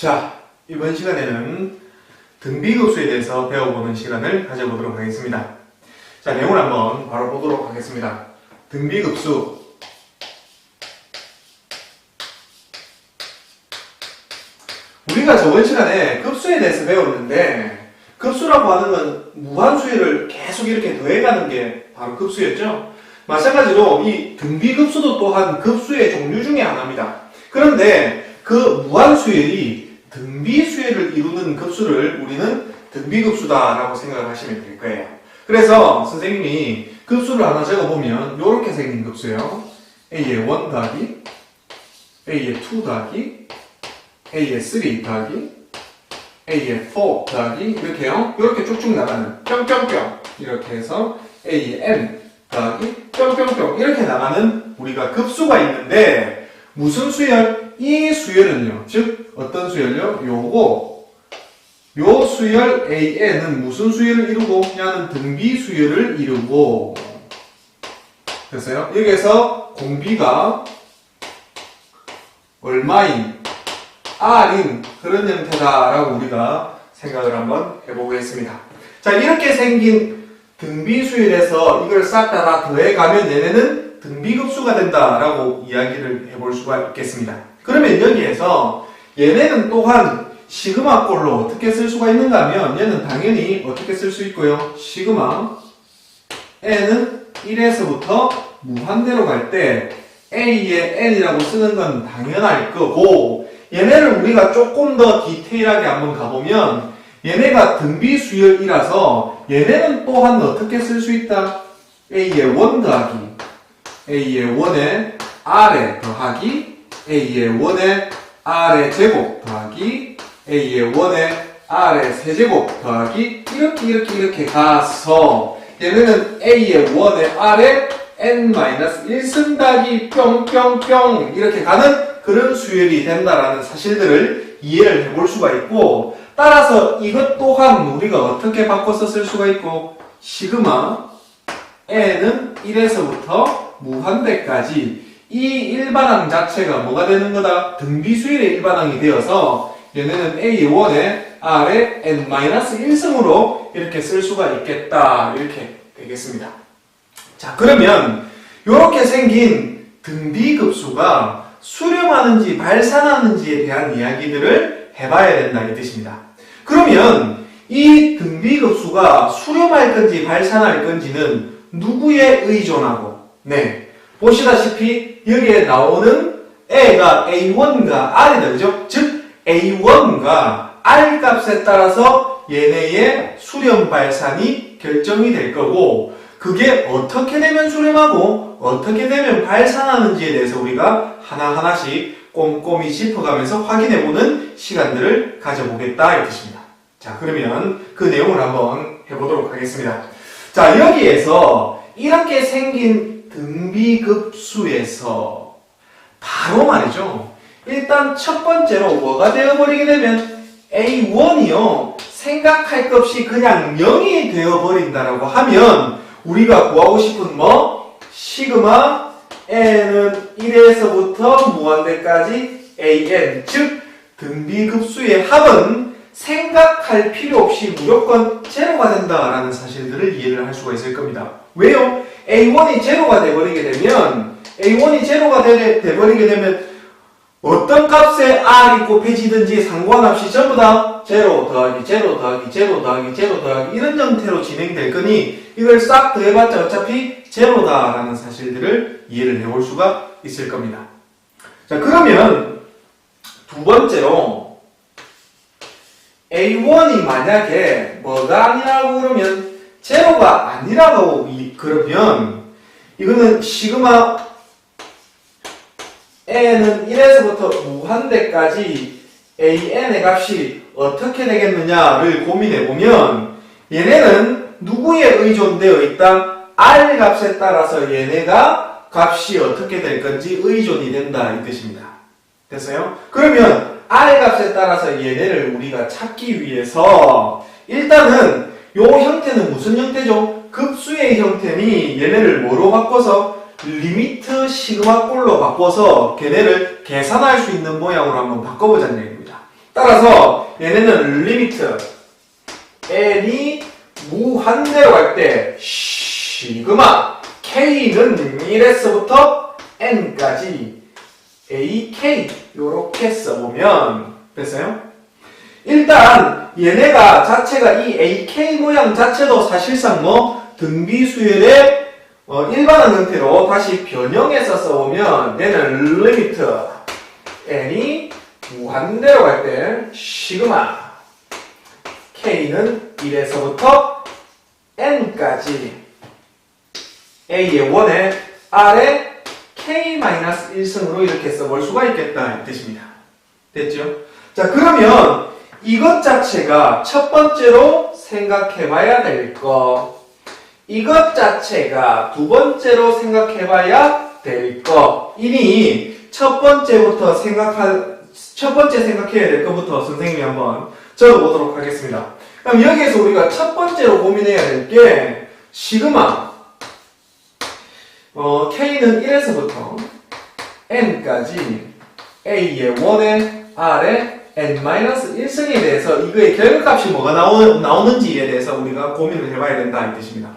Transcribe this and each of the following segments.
자, 이번 시간에는 등비급수에 대해서 배워보는 시간을 가져보도록 하겠습니다. 자, 내용을 한번 바로 보도록 하겠습니다. 등비급수. 우리가 저번 시간에 급수에 대해서 배웠는데, 급수라고 하는 건 무한수를 계속 이렇게 더해가는 게 바로 급수였죠. 마찬가지로 이 등비급수도 또한 급수의 종류 중에 하나입니다. 그런데 그 무한수열이 등비수열을 이루는 급수를 우리는 등비급수다라고 생각을 하시면 될 거예요. 그래서 선생님이 급수를 하나 적어보면 이렇게 생긴 급수예요. A의 1 더하기 A의 2 더하기 A의 3 더하기 A의 4 더하기 이렇게요. 이렇게 쭉쭉 나가는 뿅뿅뿅 이렇게 해서 A의 N 더하기 뿅뿅뿅 이렇게 나가는 우리가 급수가 있는데 무슨 수열? 이 수열은요. 즉 어떤 수열요? 요 수열 AN은 무슨 수열을 이루고 야는 등비수열을 이루고 됐어요? 여기에서 공비가 얼마인 R인 그런 형태다라고 우리가 생각을 한번 해보겠습니다. 자, 이렇게 생긴 등비수열에서 이걸 싹 다 더해가면 얘네는 등비급수가 된다라고 이야기를 해볼 수가 있겠습니다. 그러면 여기에서 얘네는 또한 시그마꼴로 어떻게 쓸 수가 있는가 하면 얘는 당연히 어떻게 쓸 수 있고요. 시그마 n은 1에서부터 무한대로 갈 때 a의 n이라고 쓰는 건 당연할 거고 얘네를 우리가 조금 더 디테일하게 한번 가보면 얘네가 등비수열이라서 얘네는 또한 어떻게 쓸 수 있다? a의 1 더하기 a의 1의 r에 더하기 a의 1의 r의 제곱 더하기 a의 1의 r의 세제곱 더하기 이렇게 가서 얘네는 a의 1의 r에 n-1승 더하기 뿅뿅뿅 이렇게 가는 그런 수열이 된다라는 사실들을 이해를 해볼 수가 있고 따라서 이것 또한 우리가 어떻게 바꿔서 쓸 수가 있고 시그마 n은 1에서부터 무한대까지 이 일반항 자체가 뭐가 되는 거다? 등비수열의 일반항이 되어서 얘네는 A의 1에 R의 n-1승으로 이렇게 쓸 수가 있겠다. 이렇게 되겠습니다. 자, 그러면 이렇게 생긴 등비급수가 수렴하는지 발산하는지에 대한 이야기들을 해봐야 된다 이 뜻입니다. 그러면 이 등비급수가 수렴할 건지 발산할 건지는 누구에 의존하고 보시다시피 여기에 나오는 A가 A1과 R이다. 그죠? 즉 A1과 R 값에 따라서 얘네의 수렴 발산이 결정이 될 거고 그게 어떻게 되면 수렴하고 어떻게 되면 발산하는지에 대해서 우리가 하나하나씩 꼼꼼히 짚어가면서 확인해보는 시간들을 가져보겠다 이 뜻입니다. 자, 그러면 그 내용을 한번 해보도록 하겠습니다. 자, 여기에서 이렇게 생긴 등비급수에서 바로 말이죠. 일단 첫 번째로 뭐가 되어버리게 되면 A1이요. 생각할 것 없이 그냥 0이 되어버린다라고 하면 우리가 구하고 싶은 시그마 n은 1에서부터 무한대까지 an 즉 등비급수의 합은 생각할 필요 없이 무조건 제로가 된다라는 사실들을 이해를 할 수가 있을 겁니다. 왜요? A1이 제로가 돼버리게 되면 어떤 값에 R이 곱해지든지 상관없이 전부 다 제로 더하기 제로 더하기 제로 더하기 제로 더하기 이런 형태로 진행될 거니 이걸 싹 더해봤자 어차피 제로다라는 사실들을 이해를 해볼 수가 있을 겁니다. 자, 그러면 두 번째로 A1이 만약에 뭐가 아니라고 그러면 제로가 아니라고 그러면 이거는 시그마 n은 1에서부터 무한대까지 an의 값이 어떻게 되겠느냐를 고민해보면 얘네는 누구에 의존되어 있다? r 값에 따라서 얘네가 값이 어떻게 될 건지 의존이 된다 이 뜻입니다. 됐어요? 그러면 r 값에 따라서 얘네를 우리가 찾기 위해서 일단은 요 형태는 무슨 형태죠? 급수의 형태니 얘네를 뭐로 바꿔서 리미트 시그마 꼴로 바꿔서 걔네를 계산할 수 있는 모양으로 한번 바꿔보자는 얘기입니다. 따라서 얘네는 리미트 n이 무한대로 갈 때 시그마 k는 1에서부터 n까지 ak 요렇게 써보면 됐어요? 일단 얘네가 자체가 이 ak 모양 자체도 사실상 뭐 등비수열의 일반한 형태로 다시 변형해서 써보면 얘는 리미트 n이 무한대로 갈 때 시그마 k는 1에서부터 n까지 a의 원에 r의 k-1승으로 이렇게 써볼 수가 있겠다 이 뜻입니다. 됐죠? 자, 그러면 이것 자체가 첫 번째로 생각해봐야 될 거, 이것 자체가 두 번째로 생각해봐야 될 거, 이니 첫 번째 생각해야 될 것부터 선생님이 한번 적어보도록 하겠습니다. 그럼 여기에서 우리가 첫 번째로 고민해야 될 게 시그마 k는 1에서부터 n까지 a의 원에 r의 n-1승에 대해서 이거의 결과값이 뭐가 나오는지에 대해서 우리가 고민을 해봐야 된다 이 뜻입니다.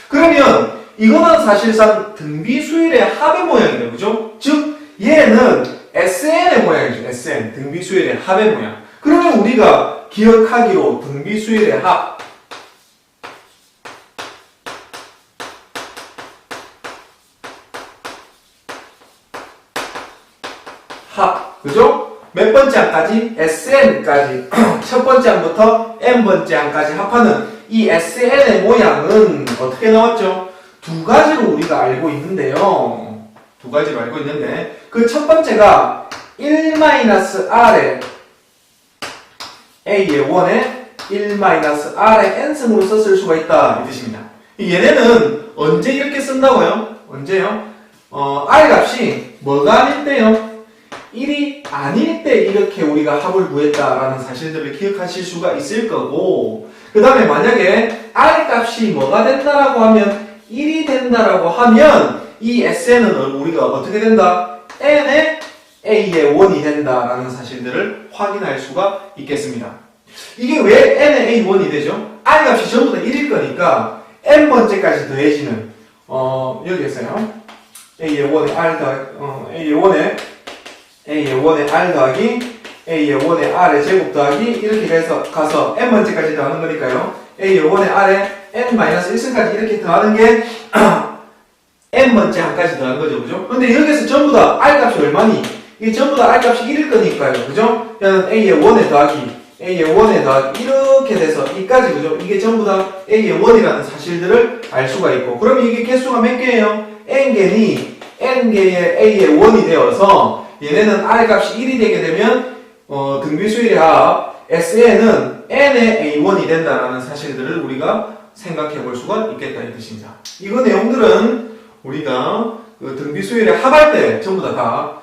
그러면 이거는 사실상 등비수열의 합의 모양이에요. 그죠? 즉 얘는 SN의 모양이죠. SN 등비수열의 합의 모양. 그러면 우리가 기억하기로 등비수열의 합, 그죠? 몇 번째 항까지? SN까지 첫 번째 항부터 n번째 항까지 합하는 이 SN의 모양은 어떻게 나왔죠? 두 가지로 우리가 알고 있는데요. 두 가지로 알고 있는데 그 첫 번째가 1-r의 a의 원에 1-r의 n승으로 썼을 수가 있다 이 뜻입니다. 얘네는 언제 이렇게 쓴다고요? 언제요? r 값이 뭐가 아닐 때요? 1이 아닐 때 이렇게 우리가 합을 구했다라는 사실들을 기억하실 수가 있을 거고, 그 다음에 만약에 r 값이 뭐가 된다라고 하면 1이 된다라고 하면 이 SN은 우리가 어떻게 된다? n의 a의 원이 된다라는 사실들을 확인할 수가 있겠습니다. 이게 왜 n의 a 원이 되죠? r 값이 전부 다 1일 거니까 n번째까지 더해지는 여기에서요. a의 원에 r a의 원에 r 더하기 a의 원에 r의 제곱 더하기 이렇게 가서 n번째까지 더하는 거니까요. a의 원에 r에 n-1승까지 이렇게 더하는 게 n번째 항까지 더하는 거죠. 그죠? 근데 여기서 전부 다 r 값이 얼마니? 이게 전부 다 r 값이 1일 거니까요. 그죠? 그냥 a의 원에 더하기 a의 원에 더하기 이렇게 돼서 이까지 그죠? 이게 전부 다 a의 원이라는 사실들을 알 수가 있고, 그러면 이게 개수가 몇 개예요? n개니 n개의 a의 원이 되어서 얘네는 r 값이 1이 되게 되면 등비수열의 합 SN은 n의 a1이 된다라는 사실들을 우리가 생각해 볼 수가 있겠다 이 뜻입니다. 이거 내용들은 우리가 그 등비수열의 합할 때 전부 다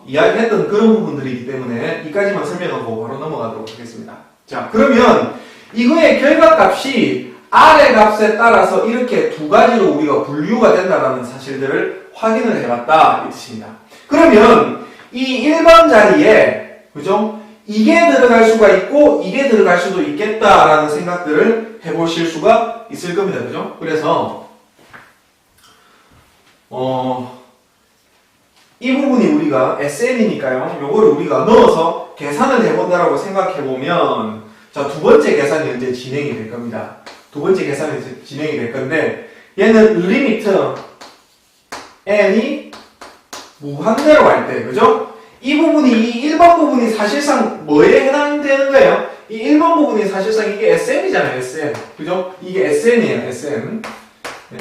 이야기했던 그런 부분들이기 때문에 이까지만 설명하고 바로 넘어가도록 하겠습니다. 자, 그러면 이거의 결과값이 r의 값에 따라서 이렇게 두 가지로 우리가 분류가 된다라는 사실들을 확인을 해봤다 이 뜻입니다. 그러면 이 1번 자리에 그죠? 이게 들어갈 수가 있고 이게 들어갈 수도 있겠다라는 생각들을 해보실 수가 있을 겁니다. 그죠? 그래서 이 부분이 우리가 SN이니까요. 요거를 우리가 넣어서 계산을 해본다라고 생각해보면 자, 두 번째 계산이 이제 진행이 될 겁니다. 두 번째 계산이 진행이 될 건데 얘는 리미트 n이 무한대로 갈 때, 그죠? 이 부분이, 이 1번 부분이 사실상 뭐에 해당되는 거예요? 이 1번 부분이 사실상 이게 SN이잖아요, SN. 그죠? 이게 SN이에요, SN.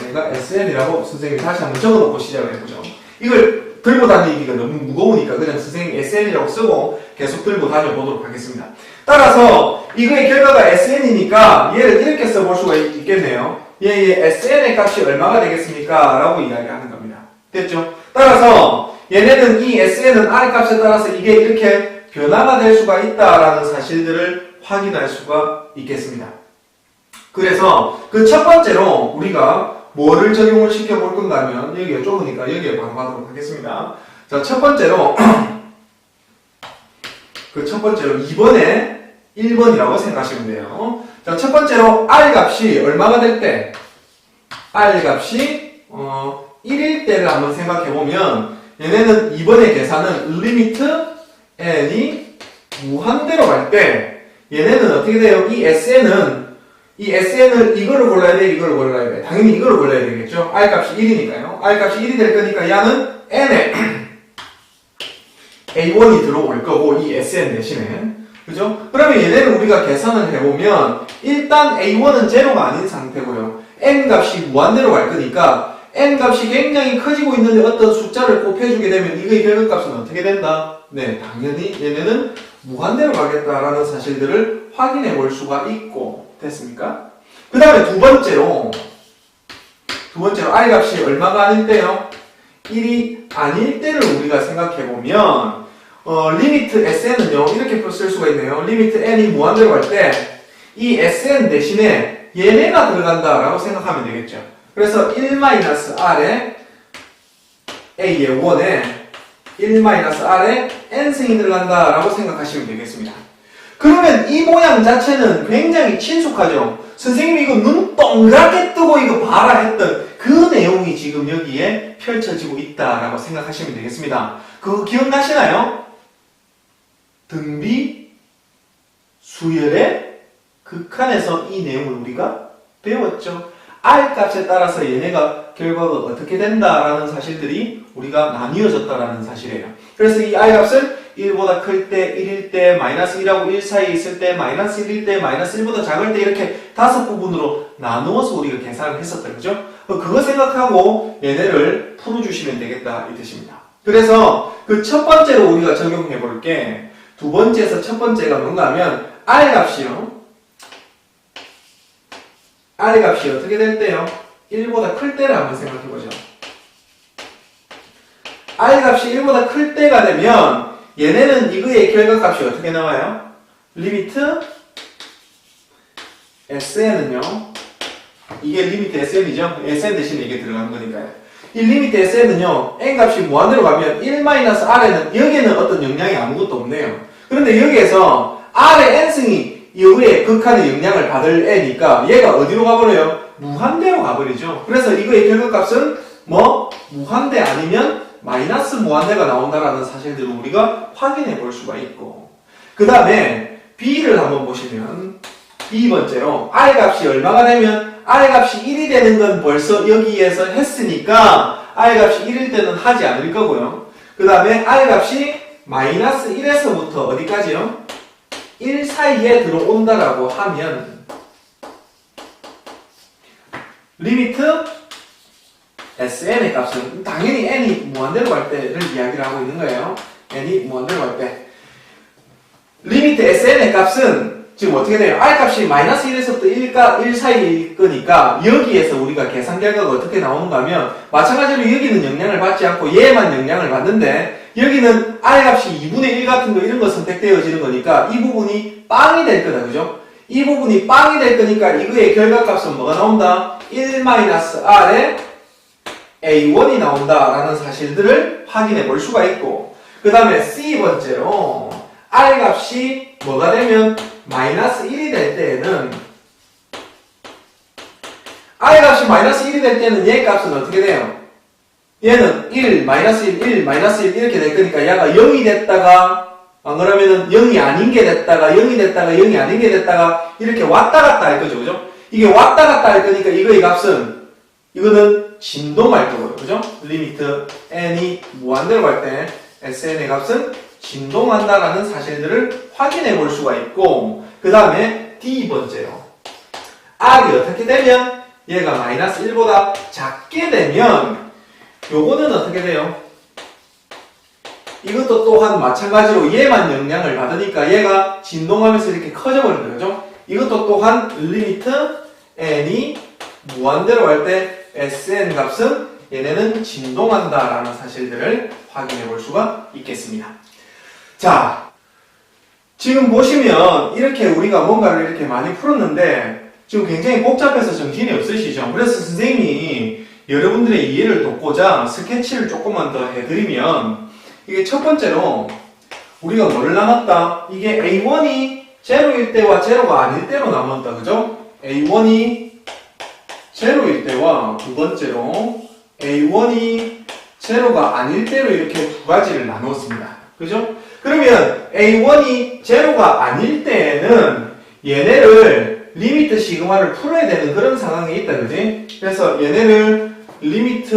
얘가 SN이라고 선생님이 다시 한번 적어놓고 시작을 해보죠. 이걸 들고 다니기가 너무 무거우니까 그냥 선생님이 SN이라고 쓰고 계속 들고 다녀보도록 하겠습니다. 따라서 이거의 결과가 SN이니까 얘를 이렇게 써볼 수가 있겠네요. 얘의 SN의 값이 얼마가 되겠습니까? 라고 이야기하는 겁니다. 됐죠? 따라서 얘네는 이 SN은 R 값에 따라서 이게 이렇게 변화가 될 수가 있다라는 사실들을 확인할 수가 있겠습니다. 그래서 그 첫 번째로 우리가 뭐를 적용을 시켜볼 건가 하면 여기가 좁으니까 여기에 바로 가도록 하겠습니다. 자, 첫 번째로 그 첫 번째로 2번에 1번이라고 생각하시면 돼요. 자, 첫 번째로 R 값이 얼마가 될 때? R 값이 1일 때를 한번 생각해 보면 얘네는 2번의 계산은 리미트 n이 무한대로 갈 때 얘네는 어떻게 돼요? 이 SN을 이거를 골라야 돼, 이거를 골라야 돼. 당연히 이거를 골라야 되겠죠? R 값이 1이니까요. R 값이 1이 될 거니까 얘는 n에 A1이 들어올 거고, 이 SN 대신에. 그죠? 그러면 얘네를 우리가 계산을 해보면, 일단 A1은 제로가 아닌 상태고요. N 값이 무한대로 갈 거니까, N 값이 굉장히 커지고 있는데 어떤 숫자를 곱해주게 되면 이거의 결과값은 어떻게 된다? 네, 당연히 얘네는 무한대로 가겠다라는 사실들을 확인해 볼 수가 있고, 됐습니까? 그 다음에 두 번째로 R 값이 얼마가 아닐 때요? 1이 아닐 때를 우리가 생각해 보면, 리미트 SN은요, 이렇게 쓸 수가 있네요. 리미트 N이 무한대로 갈 때, 이 SN 대신에 얘네가 들어간다라고 생각하면 되겠죠. 그래서 1-R에 A의 1에 1-R에 N승이 들어간다라고 생각하시면 되겠습니다. 그러면 이 모양 자체는 굉장히 친숙하죠? 선생님이 이거 눈 동그랗게 뜨고 이거 봐라 했던 그 내용이 지금 여기에 펼쳐지고 있다라고 생각하시면 되겠습니다. 그거 기억나시나요? 등비 수열의 극한에서 이 내용을 우리가 배웠죠. R 값에 따라서 얘네가 결과가 어떻게 된다라는 사실들이 우리가 나뉘어졌다라는 사실이에요. 그래서 이 R 값을 1보다 클 때, 1일 때, 마이너스 1하고 1 사이에 있을 때, 마이너스 1일 때, 마이너스 1보다 작을 때 이렇게 5부분으로 나누어서 우리가 계산을 했었다. 그죠? 그거 생각하고 얘네를 풀어주시면 되겠다 이 뜻입니다. 그래서 그 첫 번째로 우리가 적용해 볼 게 두 번째에서 첫 번째가 뭔가 하면 R 값이요. R 값이 어떻게 될 때요? 1보다 클 때를 한번 생각해 보죠. R 값이 1보다 클 때가 되면 얘네는 이거의 결과값이 어떻게 나와요? 리미트 SN은요. 이게 리미트 SN이죠. SN 대신에 이게 들어가는 거니까요. 이 리미트 SN은요. N 값이 무한대로 가면 1-R에는 여기에는 어떤 영향이 아무것도 없네요. 그런데 여기에서 R의 N승이 이후에 극한의 영향을 받을 애니까 얘가 어디로 가버려요? 무한대로 가버리죠. 그래서 이거의 결과값은 뭐 무한대 아니면 마이너스 무한대가 나온다라는 사실들을 우리가 확인해 볼 수가 있고, 그 다음에 B를 한번 보시면 B번째로 R 값이 얼마가 되면 R 값이 1이 되는 건 벌써 여기에서 했으니까 R 값이 1일 때는 하지 않을 거고요. 그 다음에 R 값이 마이너스 1에서부터 어디까지요? 1 사이에 들어온다라고 하면 리미트 SN의 값은 당연히 N이 무한대로 갈 때를 이야기를 하고 있는 거예요. N이 무한대로 갈 때. 리미트 SN의 값은 지금 어떻게 돼요? R 값이 마이너스 1에서부터 1 사이일 거니까 여기에서 우리가 계산 결과가 어떻게 나오는가 하면 마찬가지로 여기는 영향을 받지 않고 얘만 영향을 받는데 여기는 R 값이 2분의 1 같은 거 이런 거 선택되어지는 거니까 이 부분이 빵이 될 거다. 그죠? 이 부분이 빵이 될 거니까 이거의 결과값은 뭐가 나온다? 1-R에 A1이 나온다라는 사실들을 확인해 볼 수가 있고, 그 다음에 C번째로 R 값이 뭐가 되면 마이너스 1이 될 때에는 R 값이 마이너스 1이 될 때는 얘 값은 어떻게 돼요? 얘는 1, 마이너스 1, 1, 마이너스 1 이렇게 될 거니까 얘가 0이 됐다가 안 그러면은 0이 아닌 게 됐다가 0이 됐다가 0이 아닌 게 됐다가 이렇게 왔다 갔다 할 거죠. 그죠? 이게 왔다 갔다 할 거니까 이거의 값은 이거는 진동할 거고요. 그죠? 리미트 n이 무한대로 갈 때 SN의 값은 진동한다라는 사실들을 확인해 볼 수가 있고, 그 다음에 D번째로 R이 어떻게 되면 얘가 마이너스 1보다 작게 되면 요거는 어떻게 돼요? 이것도 또한 마찬가지로 얘만 영향을 받으니까 얘가 진동하면서 이렇게 커져버리는 거죠. 이것도 또한 리미트 n이 무한대로 갈 때 SN 값은 얘네는 진동한다라는 사실들을 확인해 볼 수가 있겠습니다. 자, 지금 보시면 이렇게 우리가 뭔가를 이렇게 많이 풀었는데 지금 굉장히 복잡해서 정신이 없으시죠? 그래서 선생님이 여러분들의 이해를 돕고자 스케치를 조금만 더 해드리면 이게 첫 번째로 우리가 뭐를 나눴다? 이게 A1이 제로일 때와 제로가 아닐 때로 나눴다. 그죠? A1이 제로일 때와 두 번째로 A1이 제로가 아닐 때로 이렇게 두 가지를 나누었습니다. 그죠? 그러면 A1이 제로가 아닐 때에는 얘네를 리미트 시그마를 풀어야 되는 그런 상황이 있다. 그지? 그래서 얘네를 리미트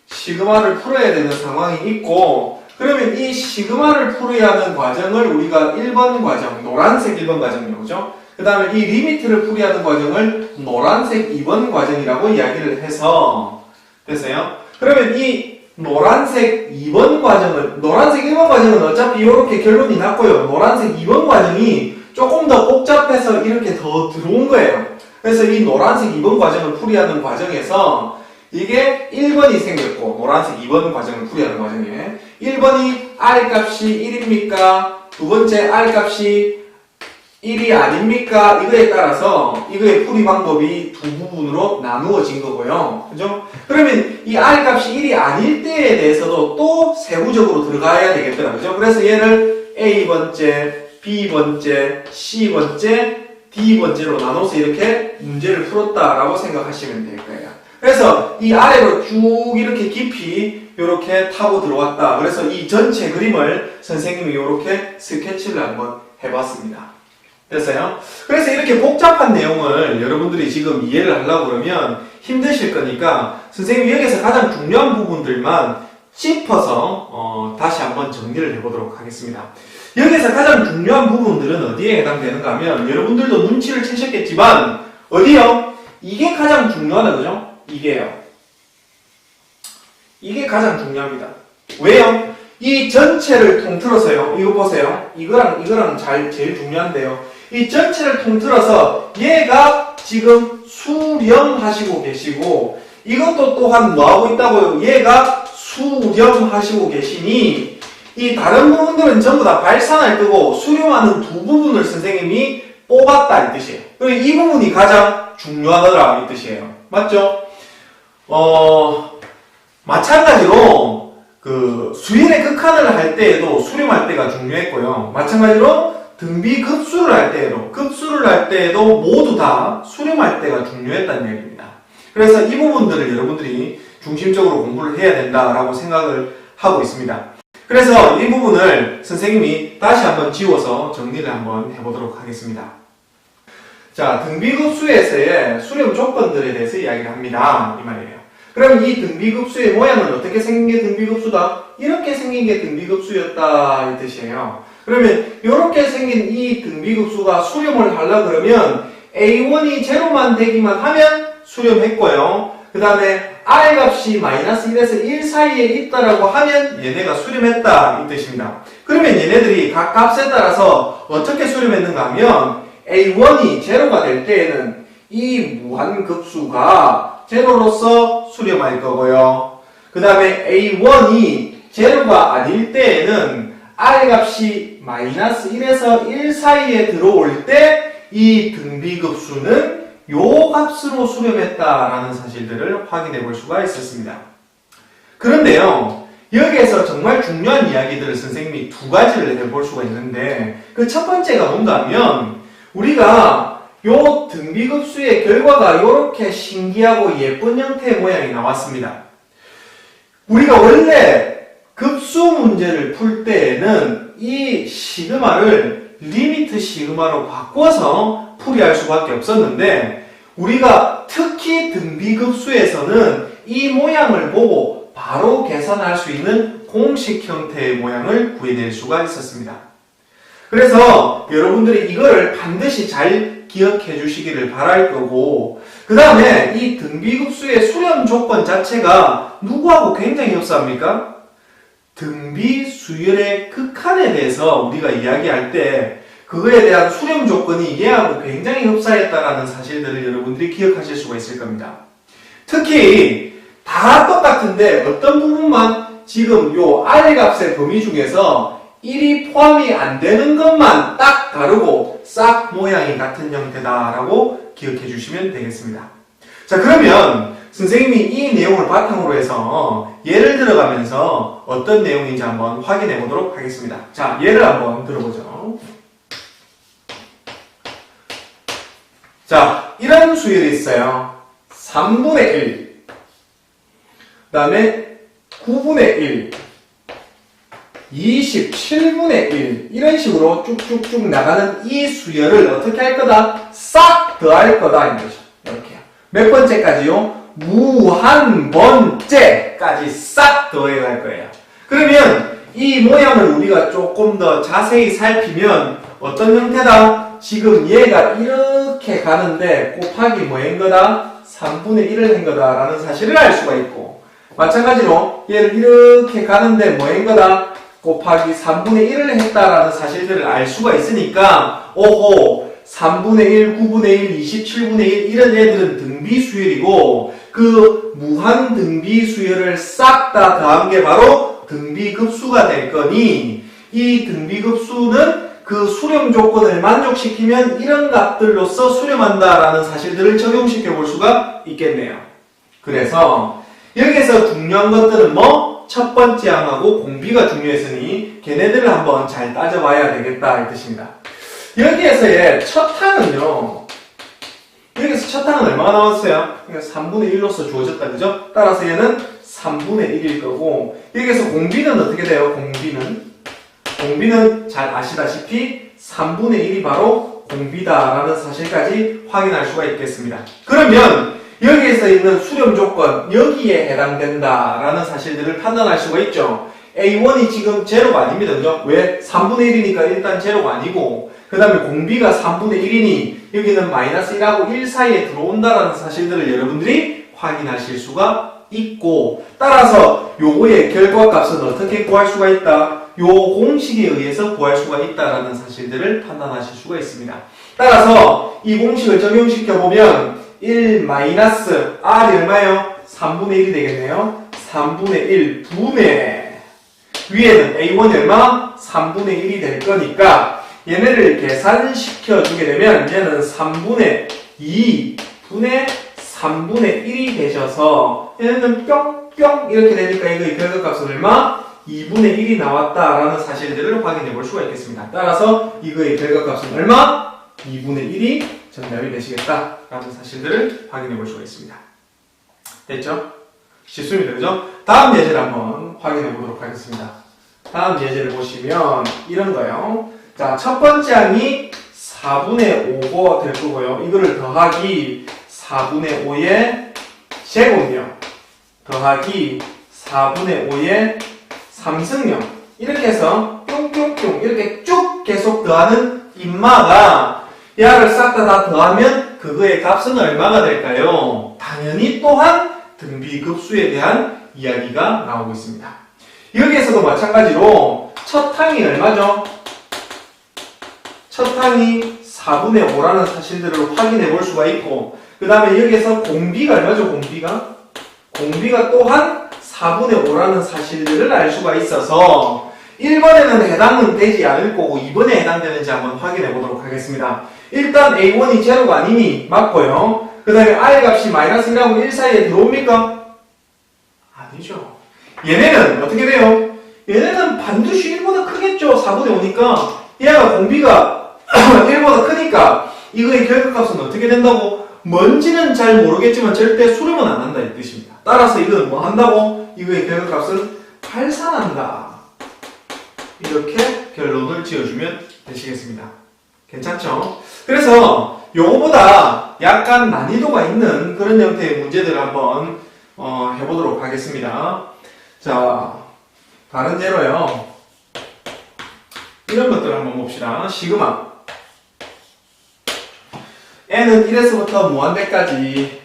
시그마를 풀어야 되는 상황이 있고, 그러면 이 시그마를 풀어야 하는 과정을 우리가 1번 과정, 노란색 1번 과정이라고 그죠? 그 다음에 이 리미트를 풀어야 하는 과정을 노란색 2번 과정이라고 이야기를 해서, 됐어요? 그러면 이 노란색 2번 과정을, 노란색 1번 과정은 어차피 이렇게 결론이 났고요. 노란색 2번 과정이 조금 더 복잡해서 이렇게 더 들어온 거예요. 그래서 이 노란색 2번 과정을 풀이하는 과정에서 이게 1번이 생겼고, 노란색 2번 과정을 풀이하는 과정에 1번이 R값이 1입니까? 두 번째 R값이 1이 아닙니까? 이거에 따라서 이거의 풀이 방법이 두 부분으로 나누어진 거고요. 그죠? 그러면 이 R값이 1이 아닐 때에 대해서도 또 세부적으로 들어가야 되겠더라. 그죠? 그래서 얘를 A번째, B번째, C번째, D번째로 나눠서 이렇게 문제를 풀었다라고 생각하시면 될 거예요. 그래서 이 아래로 쭉 이렇게 깊이 이렇게 타고 들어왔다. 그래서 이 전체 그림을 선생님이 이렇게 스케치를 한번 해봤습니다. 됐어요? 그래서 이렇게 복잡한 내용을 여러분들이 지금 이해를 하려고 그러면 힘드실 거니까 선생님이 여기서 가장 중요한 부분들만 짚어서 다시 한번 정리를 해보도록 하겠습니다. 여기서 가장 중요한 부분들은 어디에 해당되는가 하면 여러분들도 눈치를 채셨겠지만 어디요? 이게 가장 중요하다. 그죠? 이게요. 이게 가장 중요합니다. 왜요? 이 전체를 통틀어서요. 이거 보세요. 이거랑 제일 중요한데요. 이 전체를 통틀어서 얘가 지금 수렴하시고 계시고 이것도 또한 뭐하고 있다고요? 얘가 수렴하시고 계시니 이 다른 부분들은 전부 다 발산할 거고 수렴하는 두 부분을 선생님이 뽑았다 이 뜻이에요. 그리고 이 부분이 가장 중요하더라 이 뜻이에요. 맞죠? 마찬가지로 수인의 극한을 할 때에도 수렴할 때가 중요했고요. 마찬가지로 등비급수를 할 때에도 모두 다 수렴할 때가 중요했다는 얘기입니다. 그래서 이 부분들을 여러분들이 중심적으로 공부를 해야 된다라고 생각을 하고 있습니다. 그래서 이 부분을 선생님이 다시 한번 지워서 정리를 한번 해보도록 하겠습니다. 자, 등비급수에서의 수렴 조건들에 대해서 이야기를 합니다. 이 말이에요. 그럼 이 등비급수의 모양은 어떻게 생긴 게 등비급수다? 이렇게 생긴 게 등비급수였다 이 뜻이에요. 그러면 이렇게 생긴 이 등비급수가 수렴을 하려고 그러면 A1이 제로만 되기만 하면 수렴했고요. 그 다음에 R값이 마이너스 1에서 1 사이에 있다라고 하면 얘네가 수렴했다 이 뜻입니다. 그러면 얘네들이 각 값에 따라서 어떻게 수렴했는가 하면 A1이 제로가 될 때에는 이 무한급수가 제로로서 수렴할 거고요. 그 다음에 A1이 제로가 아닐 때에는 R값이 마이너스 1에서 1 사이에 들어올 때 이 등비급수는 요 값으로 수렴했다라는 사실들을 확인해 볼 수가 있었습니다. 그런데요, 여기에서 정말 중요한 이야기들을 선생님이 두 가지를 해볼 수가 있는데 그 첫 번째가 뭔가 하면 우리가 요 등비급수의 결과가 이렇게 신기하고 예쁜 형태의 모양이 나왔습니다. 우리가 원래 급수 문제를 풀 때에는 이 시그마를 리미트 시그마로 바꿔서 풀이할 수밖에 없었는데 우리가 특히 등비급수에서는 이 모양을 보고 바로 계산할 수 있는 공식 형태의 모양을 구해낼 수가 있었습니다. 그래서 여러분들이 이거를 반드시 잘 기억해 주시기를 바랄 거고 그 다음에 이 등비급수의 수렴 조건 자체가 누구하고 굉장히 흡사합니까? 등비수열의 극한에 대해서 우리가 이야기할 때 그거에 대한 수렴 조건이 얘하고 굉장히 흡사했다라는 사실들을 여러분들이 기억하실 수가 있을 겁니다. 특히 다 똑같은데 어떤 부분만 지금 요 R값의 범위 중에서 1이 포함이 안 되는 것만 딱 다르고 싹 모양이 같은 형태다라고 기억해 주시면 되겠습니다. 자, 그러면 선생님이 이 내용을 바탕으로 해서 예를 들어가면서 어떤 내용인지 한번 확인해 보도록 하겠습니다. 자, 예를 한번 들어보죠. 자, 이런 수열이 있어요. 3분의 1, 그 다음에 9분의 1, 27분의 1 이런 식으로 쭉쭉쭉 나가는 이 수열을 어떻게 할 거다? 싹 더할 거다 인 거죠. 이렇게요. 몇 번째까지요? 무한 번째까지 싹 더해 갈 거예요. 그러면 이 모양을 우리가 조금 더 자세히 살피면 어떤 형태다? 지금 얘가 이렇게 가는데 곱하기 뭐인 거다? 3분의 1을 한 거다라는 사실을 알 수가 있고, 마찬가지로 얘를 이렇게 가는데 뭐인 거다? 곱하기 3분의 1을 했다라는 사실들을 알 수가 있으니까, 오호, 3분의 1, 9분의 1, 27분의 1 이런 애들은 등비수열이고, 그 무한 등비수열을 싹 다 더한 게 바로 등비급수가 될 거니, 이 등비급수는 그 수렴 조건을 만족시키면 이런 값들로서 수렴한다라는 사실들을 적용시켜 볼 수가 있겠네요. 그래서 여기서 중요한 것들은 뭐? 첫 번째 항하고 공비가 중요했으니 걔네들을 한번 잘 따져봐야 되겠다 이 뜻입니다. 여기에서의 첫 항은요, 여기서 첫 항은 얼마가 나왔어요? 3분의 1로서 주어졌다, 그죠? 따라서 얘는 3분의 1일 거고, 여기에서 공비는 어떻게 돼요? 공비는 잘 아시다시피 3분의 1이 바로 공비다라는 사실까지 확인할 수가 있겠습니다. 그러면 여기에서 있는 수렴 조건, 여기에 해당된다라는 사실들을 판단할 수가 있죠. A1이 지금 제로가 아닙니다. 그죠? 왜? 3분의 1이니까 일단 제로가 아니고, 그 다음에 공비가 3분의 1이니 여기는 마이너스 1하고 1 사이에 들어온다라는 사실들을 여러분들이 확인하실 수가 있고, 따라서 요거의 결과값은 어떻게 구할 수가 있다? 요 공식에 의해서 구할 수가 있다라는 사실들을 판단하실 수가 있습니다. 따라서 이 공식을 적용시켜 보면 1 마이너스 R이 얼마예요? 3분의 1이 되겠네요. 3분의 1 분의 위에는 A1이 얼마? 3분의 1이 될 거니까 얘네를 계산시켜 주게 되면 얘는 3분의 2 분의 3분의 1이 되셔서 얘는 뿅뿅 이렇게 되니까 이거의 결과값은 얼마? 2분의 1이 나왔다라는 사실들을 확인해 볼 수가 있겠습니다. 따라서 이거의 결과값은 얼마? 2분의 1이 정답이 되시겠다라는 사실들을 확인해 볼 수가 있습니다. 됐죠? 쉽습니다. 그죠? 다음 예제를 한번 확인해 보도록 하겠습니다. 다음 예제를 보시면 이런 거예요. 자, 첫 번째 항이 4분의 5가 될 거고요. 이거를 더하기 4분의 5의 제곱요. 더하기 4분의 5의 3승요. 이렇게 해서 뿅뿅뿅 이렇게 쭉 계속 더하는 인마가 야를 싹 다 더하면 그거의 값은 얼마가 될까요? 당연히 또한 등비급수에 대한 이야기가 나오고 있습니다. 여기에서도 마찬가지로 첫 항이 얼마죠? 첫 항이 4분의 5라는 사실들을 확인해 볼 수가 있고, 그 다음에 여기에서 공비가 얼마죠? 공비가 또한 4분의 5라는 사실들을 알 수가 있어서 1번에는 해당은 되지 않을 거고 2번에 해당되는지 한번 확인해 보도록 하겠습니다. 일단 A1이 제로가 아니니 맞고요. 그 다음에 R 값이 마이너스 1하고 1 사이에 들어옵니까? 아니죠. 얘네는 어떻게 돼요? 얘네는 반드시 1보다 크겠죠. 4분의 5니까 얘가 공비가 1보다 크니까 이거의 결과값은 어떻게 된다고? 뭔지는 잘 모르겠지만 절대 수렴은 안 한다 이 뜻입니다. 따라서 이거는 뭐 한다고? 이거의 결과값은 발산한다. 이렇게 결론을 지어주면 되시겠습니다. 괜찮죠? 그래서 요거보다 약간 난이도가 있는 그런 형태의 문제들을 한번 해보도록 하겠습니다. 자, 다른 예로요. 이런 것들을 한번 봅시다. 시그마 n은 1에서부터 무한대까지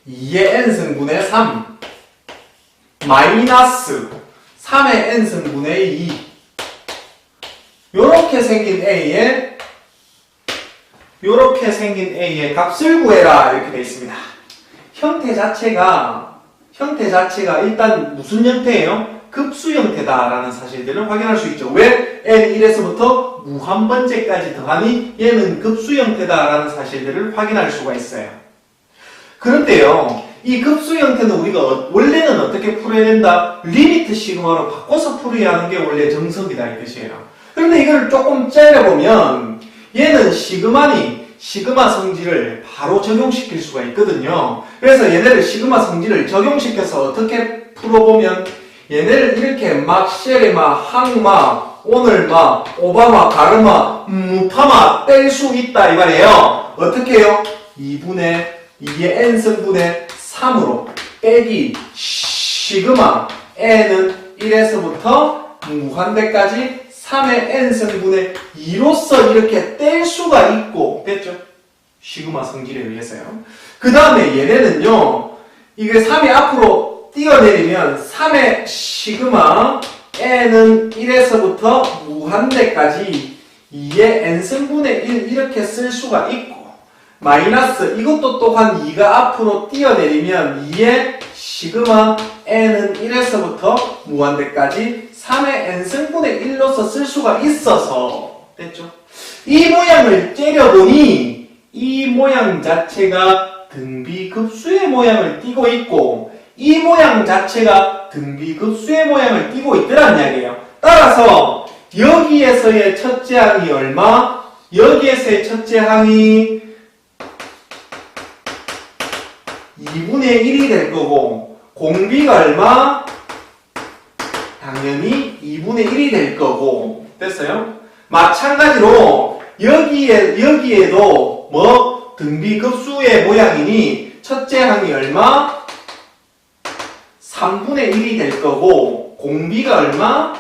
2의 n승분의 3 마이너스 3의 n승분의 2 요렇게 생긴 A의 값을 구해라 이렇게 되어 있습니다. 형태 자체가 일단 무슨 형태예요? 급수 형태다라는 사실들을 확인할 수 있죠. 왜? n 1에서부터 무한 번째까지 더하니 얘는 급수 형태다라는 사실들을 확인할 수가 있어요. 그런데요, 이 급수 형태는 우리가 원래는 어떻게 풀어야 된다? 리미트 시그마로 바꿔서 풀어야 하는 게 원래 정석이다 이 뜻이에요. 그런데 이걸 조금 째려보면 얘는 시그마 성질을 바로 적용시킬 수가 있거든요. 그래서 얘네를 시그마 성질을 적용시켜서 어떻게 풀어보면 얘네를 이렇게 막 쉐레마, 항마, 오늘마, 오바마, 가르마, 무파마 뗄 수 있다 이 말이에요. 어떻게 해요? 2분의 2의 n승분의 3으로 빼기 시그마 n은 1에서부터 무한대까지 3의 n승분의 2로서 이렇게 뗄 수가 있고 됐죠? 시그마 성질에 의해서요. 그 다음에 얘네는요, 이게 3이 앞으로 뛰어내리면 3의 시그마 n은 1에서부터 무한대까지 2의 n승분의 1 이렇게 쓸 수가 있고, 마이너스 이것도 또한 2가 앞으로 뛰어내리면 2의 시그마 n은 1에서부터 무한대까지 3의 n승분의 1로서 쓸 수가 있어서 됐죠? 이 모양을 째려보니 이 모양 자체가 등비급수의 모양을 띠고 있고 이 모양 자체가 등비급수의 모양을 띠고 있더란 이야기예요. 따라서 여기에서의 첫째 항이 얼마? 여기에서의 첫째 항이 2분의 1이 될 거고 공비가 얼마? 당연히 2분의 1이 될 거고 됐어요? 마찬가지로 여기에도 뭐 등비급수의 모양이니 첫째 항이 얼마? 3분의 1이 될 거고 공비가 얼마?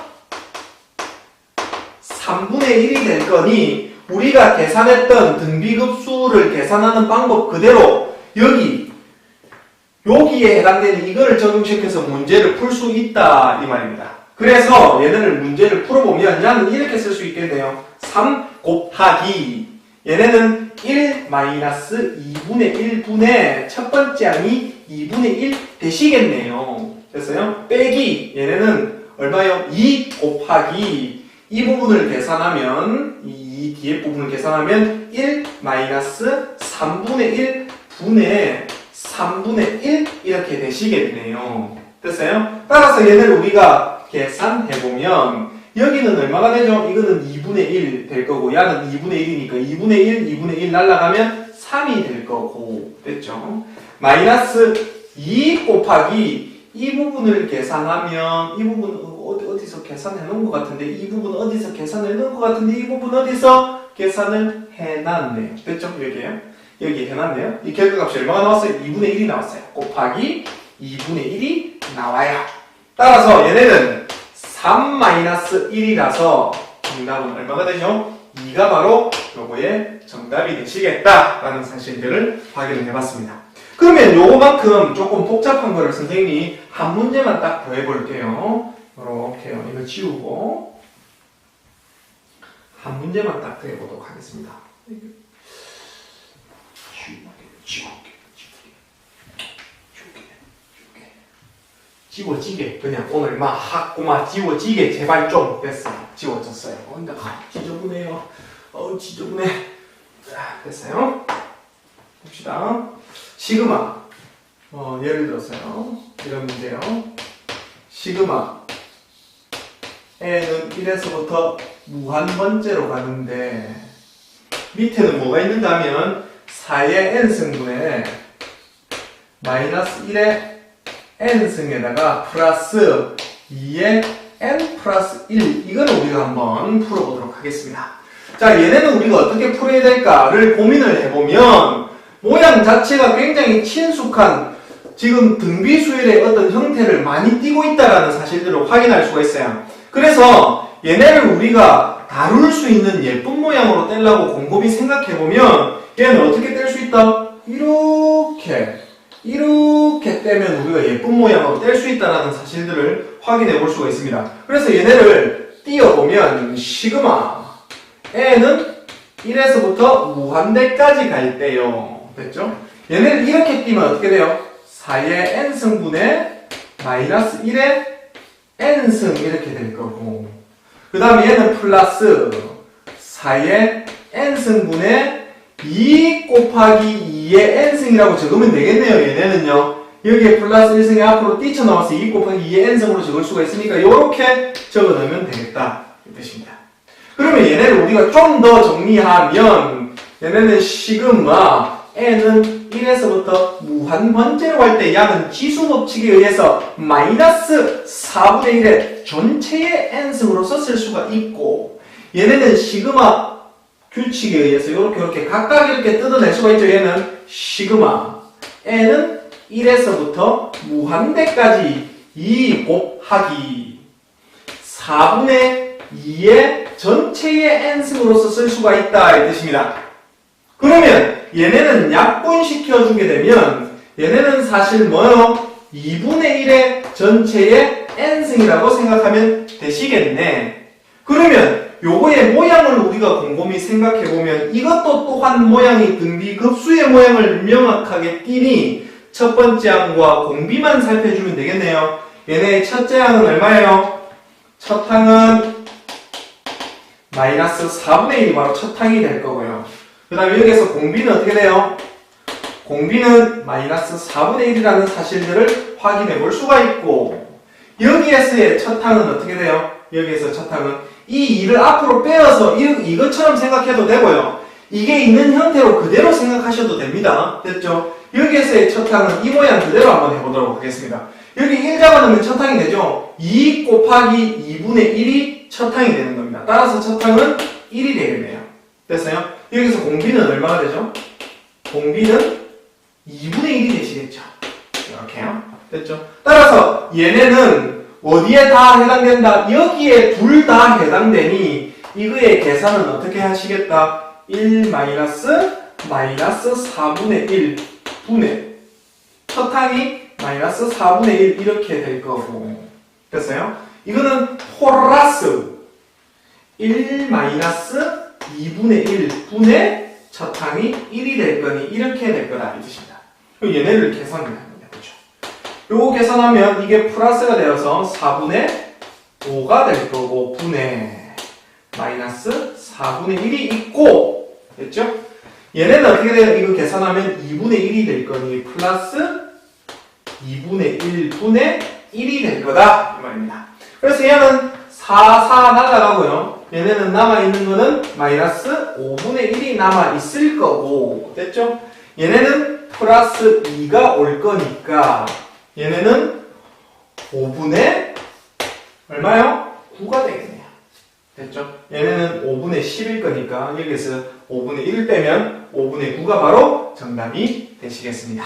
3분의 1이 될 거니 우리가 계산했던 등비급수를 계산하는 방법 그대로 여기에 해당되는 이거를 적용시켜서 문제를 풀 수 있다 이 말입니다. 그래서 얘네를 문제를 풀어보면 얘는 이렇게 쓸 수 있겠네요. 3 곱하기 얘네는 1 마이너스 2분의 1분의 첫 번째 항이 2분의 1 되시겠네요. 됐어요? 빼기 얘네는 얼마요? 2 곱하기 이 부분을 계산하면 이 뒤에 부분을 계산하면 1 마이너스 3분의 1 분의 3분의 1 이렇게 되시겠네요. 됐어요? 따라서 얘네를 우리가 계산해보면 여기는 얼마가 되죠? 이거는 2분의 1 될 거고 얘는 2분의 1이니까 2분의 1, 2분의 1 날라가면 3이 될 거고 됐죠? 마이너스 2 곱하기 이 부분을 계산하면 이 부분 어디서 계산해 놓은 것 같은데 이 부분 어디서 계산해 놓은 것 같은데 이 부분 어디서 계산을 해놨네요. 됐죠? 여기 해놨네요. 이 결과값이 얼마가 나왔어요? 2분의 1이 나왔어요. 곱하기 2분의 1이 나와요. 따라서 얘네는 3-1이라서 정답은 얼마가 되죠? 2가 바로 요거의 정답이 되시겠다라는 사실들을 확인을 해봤습니다. 그러면 요거만큼 조금 복잡한 거를 선생님이 한 문제만 딱 더 해볼게요. 이렇게요. 이거 지우고 한 문제만 딱 더 해보도록 하겠습니다. 지워지게 그냥 오늘 막 학고마 지워지게 제발 좀 됐어. 지워졌어요. 근데 지저분해요. 지저분해. 됐어요. 봅시다. 시그마 예를 들어서요. 이런 문제요. 시그마 n은 1에서부터 무한번째로 가는데 밑에는 뭐가 있는가 하면 4의 n승분에 마이너스 1의 n승에다가 플러스 2의 n 플러스 1 이거는 우리가 한번 풀어보도록 하겠습니다. 자, 얘네는 우리가 어떻게 풀어야 될까를 고민을 해보면 모양 자체가 굉장히 친숙한 지금 등비수열의 어떤 형태를 많이 띠고 있다는 사실들을 확인할 수가 있어요. 그래서 얘네를 우리가 다룰 수 있는 예쁜 모양으로 떼려고 곰곰이 생각해보면 얘는 어떻게 뗄 수 있다? 이렇게 떼면 우리가 예쁜 모양으로 뗄 수 있다는 사실들을 확인해 볼 수가 있습니다. 그래서 얘네를 띄어보면 시그마 n은 1에서부터 무한대까지 갈 때요. 됐죠? 얘네를 이렇게 띄면 어떻게 돼요? 4의 n승분의 마이너스 1의 n승 이렇게 될 거고 그 다음에 얘는 플러스 4의 n승분의 2 곱하기 2의 n승이라고 적으면 되겠네요. 얘네는요. 여기에 플러스 1승이 앞으로 뛰쳐나와서 2 곱하기 2의 n승으로 적을 수가 있으니까 이렇게 적어놓으면 되겠다. 이 뜻입니다. 그러면 얘네를 우리가 좀 더 정리하면 얘네는 시그마 n은 1에서부터 무한번째로 할 때 양은 지수법칙에 의해서 마이너스 4분의 1의 전체의 n승으로서 쓸 수가 있고 얘네는 시그마 규칙에 의해서 이렇게 각각 이렇게 뜯어낼 수가 있죠. 얘는 시그마 n은 1에서부터 무한대까지 2 곱하기 4분의 2의 전체의 n승으로서 쓸 수가 있다 이 뜻입니다. 그러면 얘네는 약분시켜주게 되면 얘네는 사실 뭐요? 2분의 1의 전체의 n승이라고 생각하면 되시겠네. 그러면 요거의 모양을 우리가 곰곰이 생각해보면 이것도 또한 모양이 등비급수의 모양을 명확하게 띠니 첫 번째 항과 공비만 살펴주면 되겠네요. 얘네의 첫째 항은 얼마예요? 첫 항은 마이너스 4분의 1이 바로 첫 항이 될 거고요. 그 다음에 여기에서 공비는 어떻게 돼요? 공비는 마이너스 4분의 1이라는 사실들을 확인해 볼 수가 있고 여기에서의 첫 항은 어떻게 돼요? 여기에서 첫 항은 이 2를 앞으로 빼어서 이것처럼 생각해도 되고요. 이게 있는 형태로 그대로 생각하셔도 됩니다. 됐죠? 여기에서의 첫 항은 이 모양 그대로 한번 해보도록 하겠습니다. 여기 1 잡아놓으면 첫 항이 되죠? 2 곱하기 2분의 1이 첫 항이 되는 겁니다. 따라서 첫 항은 1이 되겠네요. 됐어요? 여기서 공비는 얼마가 되죠? 공비는 2분의 1이 되시겠죠? 이렇게요. 됐죠? 따라서 얘네는 어디에 다 해당된다? 여기에 둘 다 해당되니 이거의 계산은 어떻게 하시겠다? 1 마이너스 4분의 1 분의 첫 항이 마이너스 4분의 1 이렇게 될 거고 됐어요? 이거는 플러스 1 마이너스 2분의 1 분의 첫 항이 1이 될 거니 이렇게 될 거다 이 뜻입니다. 얘네를 계산을 합니다. 그렇죠? 요거 계산하면 이게 플러스가 되어서 4분의 5가 될 거고 분의 마이너스 4분의 1이 있고 됐죠? 얘네는 어떻게 돼요? 이거 계산하면 2분의 1이 될 거니 플러스 2분의 1 분의 1이 될 거다 이 말입니다. 그래서 얘는 4 날아가고요. 얘네는 남아있는 거는 마이너스 5분의 1이 남아있을 거고 됐죠? 얘네는 플러스 2가 올 거니까 얘네는 5분의 얼마요? 9가 되겠네요. 됐죠? 얘네는 5분의 10일 거니까 여기서 5분의 1 빼면 5분의 9가 바로 정답이 되시겠습니다.